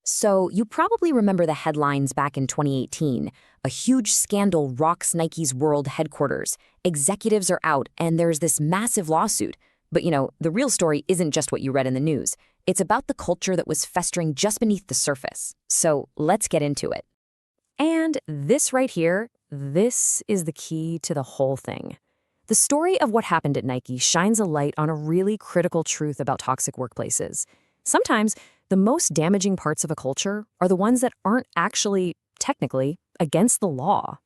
So, you probably remember the headlines back in 2018. A huge scandal rocks Nike's world headquarters. Executives are out, and there's this massive lawsuit. But the real story isn't just what you read in the news. It's about the culture that was festering just beneath the surface. So, let's get into it. And this right here, this is the key to the whole thing. The story of what happened at Nike shines a light on a really critical truth about toxic workplaces. Sometimes, the most damaging parts of a culture are the ones that aren't actually, technically, against the law.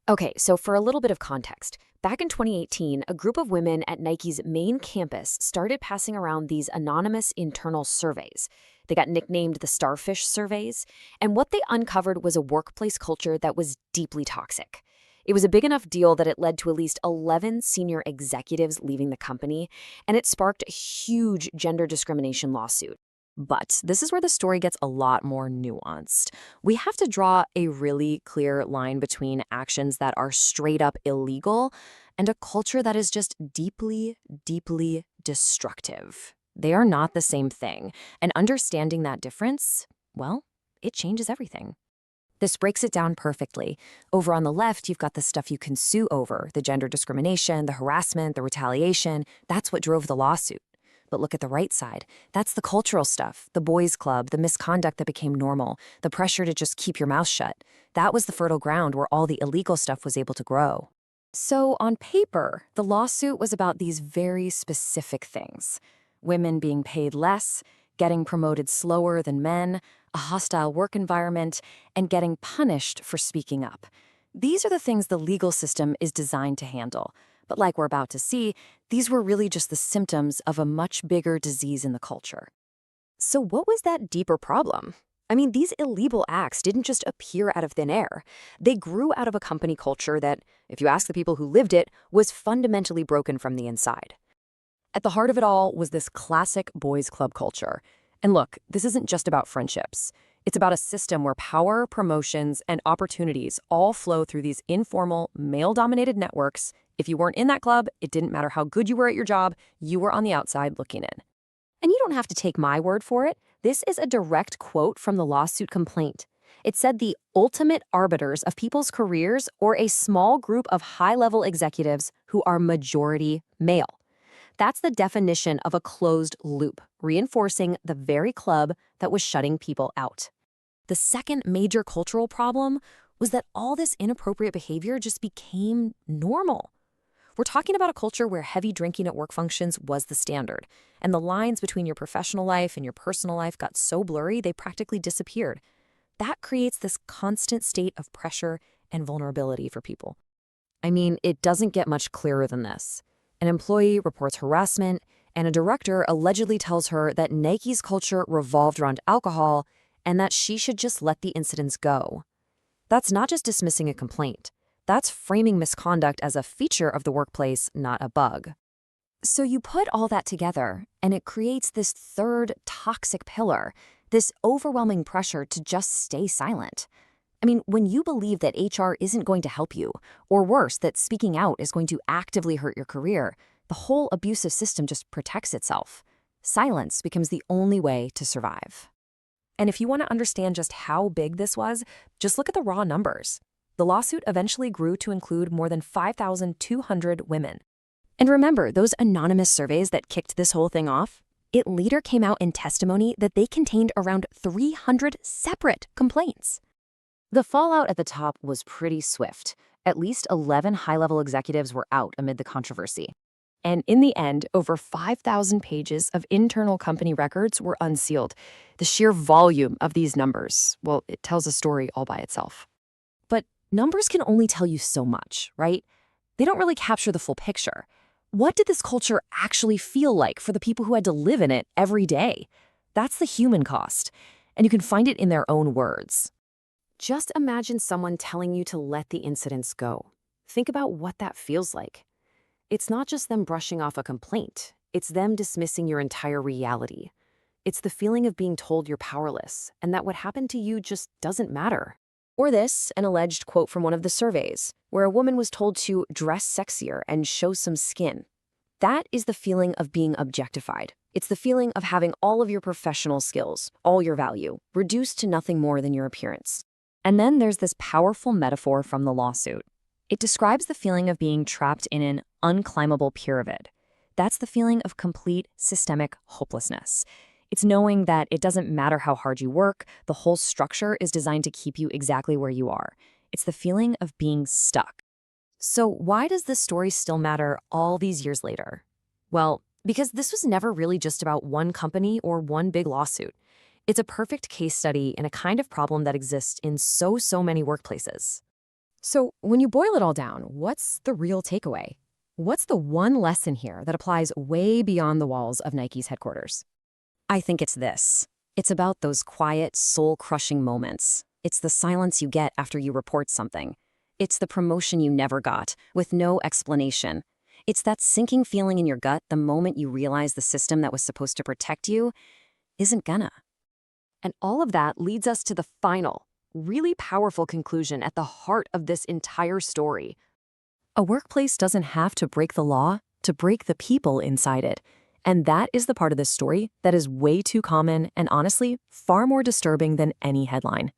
Okay, so for a little bit of context, back in 2018, a group of women at Nike's main campus started passing around these anonymous internal surveys. They got nicknamed the Starfish surveys, and what they uncovered was a workplace culture that was deeply toxic. It was a big enough deal that it led to at least 11 senior executives leaving the company, and it sparked a huge gender discrimination lawsuit. But this is where the story gets a lot more nuanced. We have to draw a really clear line between actions that are straight up illegal and a culture that is just deeply, deeply destructive. They are not the same thing. And understanding that difference, well, it changes everything. This breaks it down perfectly. Over on the left, you've got the stuff you can sue over, the gender discrimination, the harassment, the retaliation. That's what drove the lawsuit. But look at the right side. That's the cultural stuff, the boys' club, the misconduct that became normal, the pressure to just keep your mouth shut. That was the fertile ground where all the illegal stuff was able to grow. So on paper, the lawsuit was about these very specific things. Women being paid less, getting promoted slower than men, a hostile work environment, and getting punished for speaking up. These are the things the legal system is designed to handle. But like we're about to see, these were really just the symptoms of a much bigger disease in the culture. So what was that deeper problem? I mean, these illegal acts didn't just appear out of thin air. They grew out of a company culture that, if you ask the people who lived it, was fundamentally broken from the inside. At the heart of it all was this classic boys' club culture. And look, this isn't just about friendships. It's about a system where power, promotions, and opportunities all flow through these informal, male-dominated networks. If you weren't in that club, it didn't matter how good you were at your job, you were on the outside looking in. And you don't have to take my word for it. This is a direct quote from the lawsuit complaint. It said the ultimate arbiters of people's careers or a small group of high-level executives who are majority male. That's the definition of a closed loop, reinforcing the very club that was shutting people out. The second major cultural problem was that all this inappropriate behavior just became normal. We're talking about a culture where heavy drinking at work functions was the standard, and the lines between your professional life and your personal life got so blurry they practically disappeared. That creates this constant state of pressure and vulnerability for people. I mean, it doesn't get much clearer than this. An employee reports harassment, and a director allegedly tells her that Nike's culture revolved around alcohol and that she should just let the incidents go. That's not just dismissing a complaint. That's framing misconduct as a feature of the workplace, not a bug. So you put all that together, and it creates this third toxic pillar, this overwhelming pressure to just stay silent. I mean, when you believe that HR isn't going to help you, or worse, that speaking out is going to actively hurt your career, the whole abusive system just protects itself. Silence becomes the only way to survive. And if you want to understand just how big this was, just look at the raw numbers. The lawsuit eventually grew to include more than 5,200 women. And remember, those anonymous surveys that kicked this whole thing off? It later came out in testimony that they contained around 300 separate complaints. The fallout at the top was pretty swift. At least 11 high-level executives were out amid the controversy. And in the end, over 5,000 pages of internal company records were unsealed. The sheer volume of these numbers, well, it tells a story all by itself. But numbers can only tell you so much, right? They don't really capture the full picture. What did this culture actually feel like for the people who had to live in it every day? That's the human cost, and you can find it in their own words. Just imagine someone telling you to let the incidents go. Think about what that feels like. It's not just them brushing off a complaint. It's them dismissing your entire reality. It's the feeling of being told you're powerless and that what happened to you just doesn't matter. Or this, an alleged quote from one of the surveys, where a woman was told to dress sexier and show some skin. That is the feeling of being objectified. It's the feeling of having all of your professional skills, all your value, reduced to nothing more than your appearance. And then there's this powerful metaphor from the lawsuit. It describes the feeling of being trapped in an unclimbable pyramid. That's the feeling of complete systemic hopelessness. It's knowing that it doesn't matter how hard you work, the whole structure is designed to keep you exactly where you are. It's the feeling of being stuck. So why does this story still matter all these years later? Well, because this was never really just about one company or one big lawsuit. It's a perfect case study in a kind of problem that exists in so many workplaces. So when you boil it all down, what's the real takeaway? What's the one lesson here that applies way beyond the walls of Nike's headquarters? I think it's this. It's about those quiet, soul-crushing moments. It's the silence you get after you report something. It's the promotion you never got, with no explanation. It's that sinking feeling in your gut the moment you realize the system that was supposed to protect you isn't gonna. And all of that leads us to the final, really powerful conclusion at the heart of this entire story. A workplace doesn't have to break the law to break the people inside it. And that is the part of this story that is way too common and honestly far more disturbing than any headline.